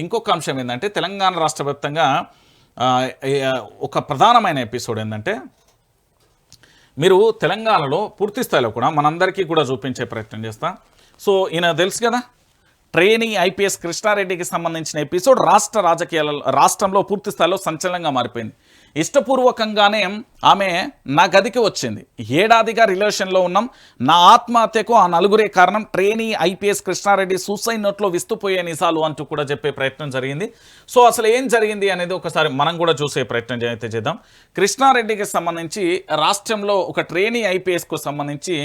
ఇంకొక అంశం ఏంటంటే తెలంగాణ రాష్ట్ర వ్యాప్తంగా ఒక ప్రధానమైన ఎపిసోడ్ ఏంటంటే మీరు తెలంగాణలో పూర్తి స్థాయిలో కూడా మనందరికీ కూడా చూపించే ప్రయత్నం చేస్తా. సో ఈయన తెలుసు కదా, ట్రైనీ ఐపీఎస్ కృష్ణారెడ్డికి సంబంధించిన ఎపిసోడ్ రాష్ట్రంలో పూర్తి స్థాయిలో సంచలనంగా మారిపోయింది. ఇష్టపూర్వకంగానే ఆమె నా గదికి వచ్చింది. ఏడాదిగా రిలేషన్లో ఉన్నాం, నా ఆత్మహత్యకు ఆ నలుగురే కారణం, ట్రైనీ ఐపీఎస్ కృష్ణారెడ్డి సూసైడ్ నోట్లో విస్తుపోయే నిజాలు అంటూ కూడా చెప్పే ప్రయత్నం జరిగింది. సో అసలు ఏం జరిగింది అనేది ఒకసారి మనం కూడా చూసే ప్రయత్నం అయితే చేద్దాం. కృష్ణారెడ్డికి సంబంధించి రాష్ట్రంలో ఒక ట్రైనీ ఐపీఎస్కు సంబంధించి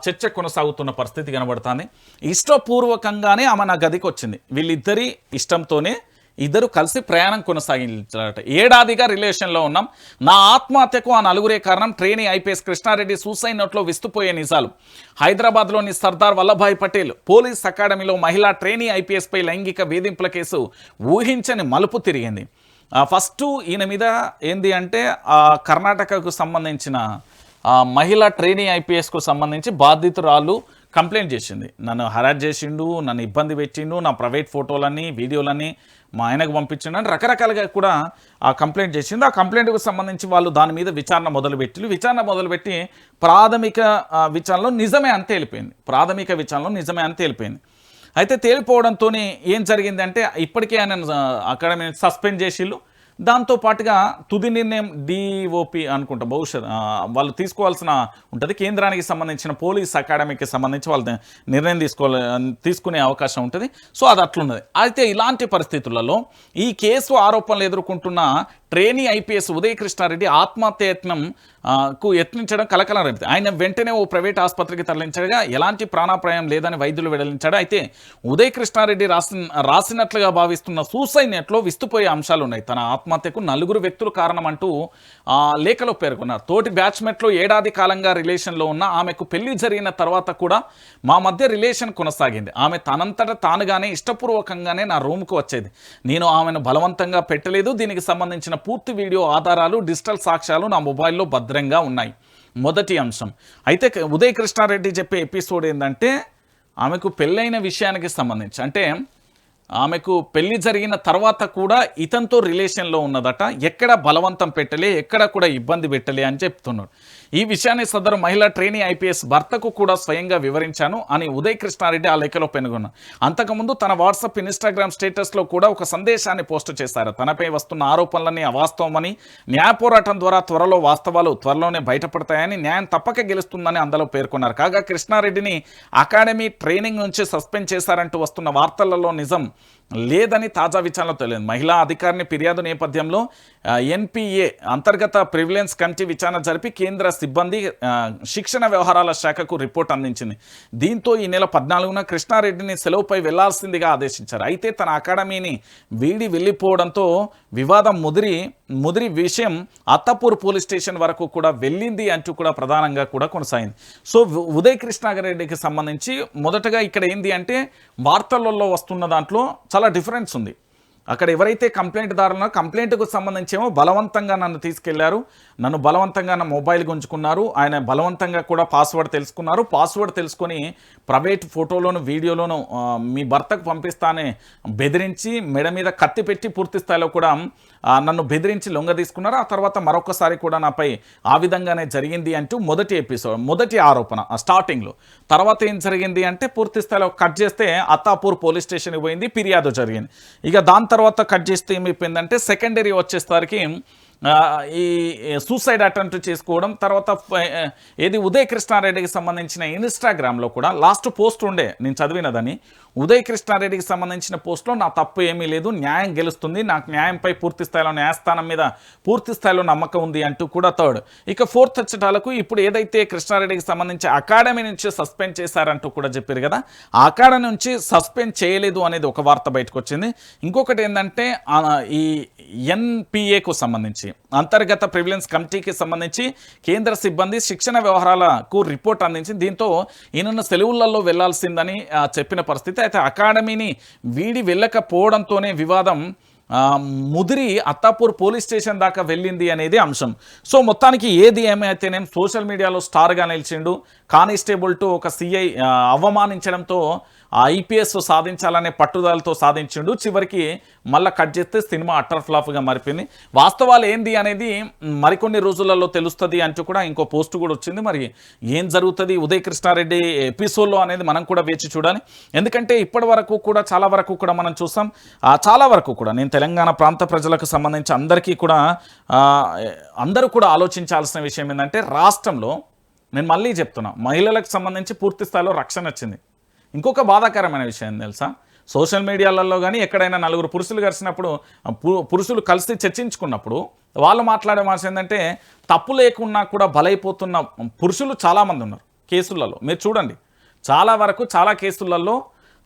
చర్చ కొనసాగుతున్న పరిస్థితి కనబడుతుంది. ఇష్టపూర్వకంగానే ఆమె నా గదికి వచ్చింది. వీళ్ళిద్దరి ఇష్టంతోనే ఇద్దరు కలిసి ప్రయాణం కొనసాగించారట. ఏడాదిగా రిలేషన్లో ఉన్నాం, నా ఆత్మహత్యకు ఆ నలుగురే కారణం, ట్రైనీ ఐపీఎస్ కృష్ణారెడ్డి సూసైడ్ నోట్లో విస్తుపోయే నిజాలు. హైదరాబాద్లోని సర్దార్ వల్లభాయ్ పటేల్ పోలీస్ అకాడమీలో మహిళా ట్రైనీ ఐపీఎస్పై లైంగిక వేధింపుల కేసు ఊహించని మలుపు తిరిగింది. ఫస్ట్ ఈయన మీద ఏంది అంటే కర్ణాటకకు సంబంధించిన మహిళా ట్రైనీ ఐపీఎస్కు సంబంధించి బాధితురాలు కంప్లైంట్ చేసింది. నన్ను హరాస్ చేసిండు, నన్ను ఇబ్బంది పెట్టిండు, నా ప్రైవేట్ ఫోటోలన్నీ వీడియోలన్నీ మా ఆయనకు పంపించిండు అని రకరకాలుగా కూడా ఆ కంప్లైంట్ చేసిండు. ఆ కంప్లైంట్కు సంబంధించి వాళ్ళు దాని మీద విచారణ మొదలుపెట్టి ప్రాథమిక విచారణలో నిజమే అని తేలిపోయింది. అయితే తేలిపోవడంతో ఏం జరిగిందంటే ఇప్పటికే ఆయన అకాడమీ సస్పెండ్ చేసిళ్ళు. దాంతోపాటుగా తుది నిర్ణయం డిఓపి అనుకుంటా బహుశా వాళ్ళు తీసుకోవాల్సిన ఉంటుంది. కేంద్రానికి సంబంధించిన పోలీస్ అకాడమీకి సంబంధించి వాళ్ళు నిర్ణయం తీసుకునే అవకాశం ఉంటుంది. సో అది అట్లున్నది. అయితే ఇలాంటి పరిస్థితులలో ఈ కేసు ఆరోపణలు ఎదుర్కొంటున్న ట్రైనీ ఐపీఎస్ ఉదయ్ కృష్ణారెడ్డి ఆత్మహత్యయత్నంకు యత్నించడం కలకలం రేపింది. ఆయన వెంటనే ఓ ప్రైవేట్ ఆసుపత్రికి తరలించగా ఎలాంటి ప్రాణాపాయం లేదని వైద్యులు వెల్లడించాడు. అయితే ఉదయ్ కృష్ణారెడ్డి రాసినట్లుగా భావిస్తున్న సూసైడ్ నోట్లో విస్తుపోయే అంశాలు ఉన్నాయి. తన ఆత్మహత్యకు నలుగురు వ్యక్తులు కారణం అంటూ లేఖలో పేర్కొన్నారు. తోటి బ్యాచ్మెట్లో ఏడాది కాలంగా రిలేషన్లో ఉన్న ఆమెకు పెళ్లి జరిగిన తర్వాత కూడా మా మధ్య రిలేషన్ కొనసాగింది. ఆమె తనంతట తానుగానే ఇష్టపూర్వకంగానే నా రూమ్కు వచ్చేది. నేను ఆమెను బలవంతంగా పెట్టలేదు. దీనికి సంబంధించిన పూర్తి వీడియో ఆధారాలు, డిజిటల్ సాక్ష్యాలు నా మొబైల్లో భద్రంగా ఉన్నాయి. మొదటి అంశం. అయితే ఉదయ్ కృష్ణారెడ్డి చెప్పే ఎపిసోడ్ ఏంటంటే ఆమెకు పెళ్ళైన విషయానికి సంబంధించి, అంటే ఆమెకు పెళ్లి జరిగిన తర్వాత కూడా ఇతనితో రిలేషన్లో ఉన్నదట. ఎక్కడ బలవంతం పెట్టలే, ఎక్కడ కూడా ఇబ్బంది పెట్టలే అని చెప్తున్నాడు. ఈ విషయాన్ని సదరు మహిళా ట్రైనీ ఐపీఎస్ భర్తకు కూడా స్వయంగా వివరించాను అని ఉదయ్ కృష్ణారెడ్డి ఆ లేఖలో పేర్కొన్నారు. అంతకుముందు తన వాట్సాప్, ఇన్స్టాగ్రామ్ స్టేటస్లో కూడా ఒక సందేశాన్ని పోస్టు చేశారు. తనపై వస్తున్న ఆరోపణలన్నీ అవాస్తవమని, న్యాయ పోరాటం ద్వారా వాస్తవాలు త్వరలోనే బయటపడతాయని, న్యాయం తప్పక గెలుస్తుందని అందులో పేర్కొన్నారు. కాగా కృష్ణారెడ్డిని అకాడమీ ట్రైనింగ్ నుంచి సస్పెండ్ చేశారంటూ వస్తున్న వార్తలలో నిజం లేదని తాజా విచారణలో తెలియదు. మహిళా అధికారిని ఫిర్యాదు నేపథ్యంలో ఎన్పిఏ అంతర్గత ప్రివిలెన్స్ కమిటీ విచారణ జరిపి కేంద్ర సిబ్బంది శిక్షణ వ్యవహారాల శాఖకు రిపోర్ట్ అందించింది. దీంతో ఈ నెల 14న కృష్ణారెడ్డిని సెలవుపై వెళ్లాల్సిందిగా ఆదేశించారు. అయితే తన అకాడమీని వీడి వెళ్ళిపోవడంతో వివాదం ముదిరి విషయం అత్తపూర్ పోలీస్ స్టేషన్ వరకు కూడా వెళ్ళింది అంటూ కూడా ప్రధానంగా కూడా కొనసాగింది. సో ఉదయ్ కృష్ణారెడ్డికి సంబంధించి మొదటగా ఇక్కడ ఏంది అంటే వార్తలలో వస్తున్న దాంట్లో చాలా డిఫరెన్స్ ఉంది. అక్కడ ఎవరైతే కంప్లైంట్దారులో కంప్లైంట్కు సంబంధించేమో బలవంతంగా నన్ను తీసుకెళ్లారు, నన్ను బలవంతంగా నా మొబైల్ గుంజుకున్నారు, ఆయన బలవంతంగా కూడా పాస్వర్డ్ తెలుసుకొని ప్రైవేట్ ఫోటోలోను వీడియోలోను మీ భర్తకు పంపిస్తానే బెదిరించి మెడ మీద కత్తి పెట్టి పూర్తి స్థాయిలో కూడా నన్ను బెదిరించి లొంగ తీసుకున్నారు. ఆ తర్వాత మరొకసారి కూడా నాపై ఆ విధంగానే జరిగింది అంటూ మొదటి ఆరోపణ స్టార్టింగ్లో. తర్వాత ఏం జరిగింది అంటే పూర్తి స్థాయిలో కట్ చేస్తే అత్తాపూర్ పోలీస్ స్టేషన్కి పోయింది, ఫిర్యాదు జరిగింది. ఇక దాని తర్వాత కట్ చేస్తే ఏమైపోయిందంటే సెకండరీ వచ్చేసరికి ఈ సూసైడ్ అటెంప్ట్ చేసుకోవడం. తర్వాత ఏది ఉదయ్ కృష్ణారెడ్డికి సంబంధించిన ఇన్స్టాగ్రామ్లో కూడా లాస్ట్ పోస్ట్ ఉండే నేను చదివినదని, ఉదయ్ కృష్ణారెడ్డికి సంబంధించిన పోస్ట్లో నా తప్పు ఏమీ లేదు, న్యాయం గెలుస్తుంది, నాకు న్యాయంపై పూర్తి స్థాయిలో న్యాయస్థానం మీద పూర్తి స్థాయిలో నమ్మకం ఉంది అంటూ కూడా థర్డ్. ఇక ఫోర్త్ వచ్చేటాలకు ఇప్పుడు ఏదైతే కృష్ణారెడ్డికి సంబంధించి అకాడమీ నుంచి సస్పెండ్ చేశారంటూ కూడా చెప్పారు కదా, ఆ అకాడమీ నుంచి సస్పెండ్ చేయలేదు అనేది ఒక వార్త బయటకు వచ్చింది. ఇంకొకటి ఏంటంటే ఈ ఎన్పిఏకు సంబంధించి అంతర్గత ప్రివిలెన్స్ కమిటీకి సంబంధించి కేంద్ర సిబ్బంది శిక్షణ వ్యవహారాలకు రిపోర్ట్ అందించింది. దీంతో ఈయనను సెలవులలో వెళ్లాల్సిందని చెప్పిన పరిస్థితి. అయితే అకాడమీని వీడి వెళ్ళకపోవడంతోనే వివాదం ముదిరి అత్తాపూర్ పోలీస్ స్టేషన్ దాకా వెళ్ళింది అనేది అంశం. సో మొత్తానికి ఏది ఏమైతేనేం సోషల్ మీడియాలో స్టార్గా నిలిచిండు. కానిస్టేబుల్ టు ఒక సిఐ అవమానించడంతో ఆ ఐపీఎస్ సాధించాలనే పట్టుదలతో సాధించిండు. చివరికి మళ్ళీ కట్ చేస్తే సినిమా అట్టర్ ఫ్లాప్గా మారిపోయింది. వాస్తవాలు ఏంది అనేది మరికొన్ని రోజులలో తెలుస్తుంది అంటూ కూడా ఇంకో పోస్ట్ కూడా వచ్చింది. మరి ఏం జరుగుతుంది ఉదయ్ కృష్ణారెడ్డి ఎపిసోడ్లో అనేది మనం కూడా వేచి చూడాలి. ఎందుకంటే ఇప్పటి వరకు కూడా చాలా వరకు కూడా మనం చూసాం, చాలా వరకు కూడా నేను తెలంగాణ ప్రాంత ప్రజలకు సంబంధించి అందరికీ కూడా అందరూ కూడా ఆలోచించాల్సిన విషయం ఏంటంటే, రాష్ట్రంలో నేను మళ్ళీ చెప్తున్నా, మహిళలకు సంబంధించి పూర్తి స్థాయిలో రక్షణ వచ్చింది. ఇంకొక బాధాకరమైన విషయం తెలుసా, సోషల్ మీడియాలలో కానీ ఎక్కడైనా నలుగురు పురుషులు కలిసినప్పుడు, పురుషులు కలిసి చర్చించుకున్నప్పుడు వాళ్ళు మాట్లాడే మాట ఏంటంటే, తప్పు లేకున్నా కూడా బలైపోతున్న పురుషులు చాలామంది ఉన్నారు కేసులలో. మీరు చూడండి, చాలా వరకు చాలా కేసులలో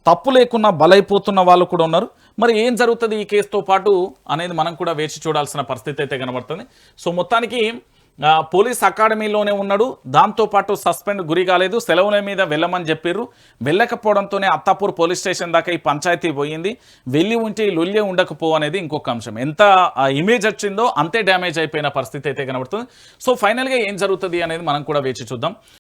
తప్పు లేకున్నా బలైపోతున్న వాళ్ళు కూడా ఉన్నారు. మరి ఏం జరుగుతుంది ఈ కేసుతో పాటు అనేది మనం కూడా వేచి చూడాల్సిన పరిస్థితి అయితే కనబడుతుంది. సో మొత్తానికి పోలీస్ అకాడమీలోనే ఉన్నాడు, దాంతోపాటు సస్పెండ్ గురి కాలేదు, సెలవుల మీద వెళ్ళమని చెప్పారు. వెళ్ళకపోవడంతోనే అత్తాపూర్ పోలీస్ స్టేషన్ దాకా ఈ పంచాయతీ పోయింది. వెళ్ళి ఉంటే ఈ లొల్లి ఉండకపో అనేది ఇంకొక అంశం. ఎంత ఇమేజ్ వచ్చిందో అంతే డ్యామేజ్ అయిపోయిన పరిస్థితి అయితే కనబడుతుంది. సో ఫైనల్గా ఏం జరుగుతుంది అనేది మనం కూడా వేచి చూద్దాం.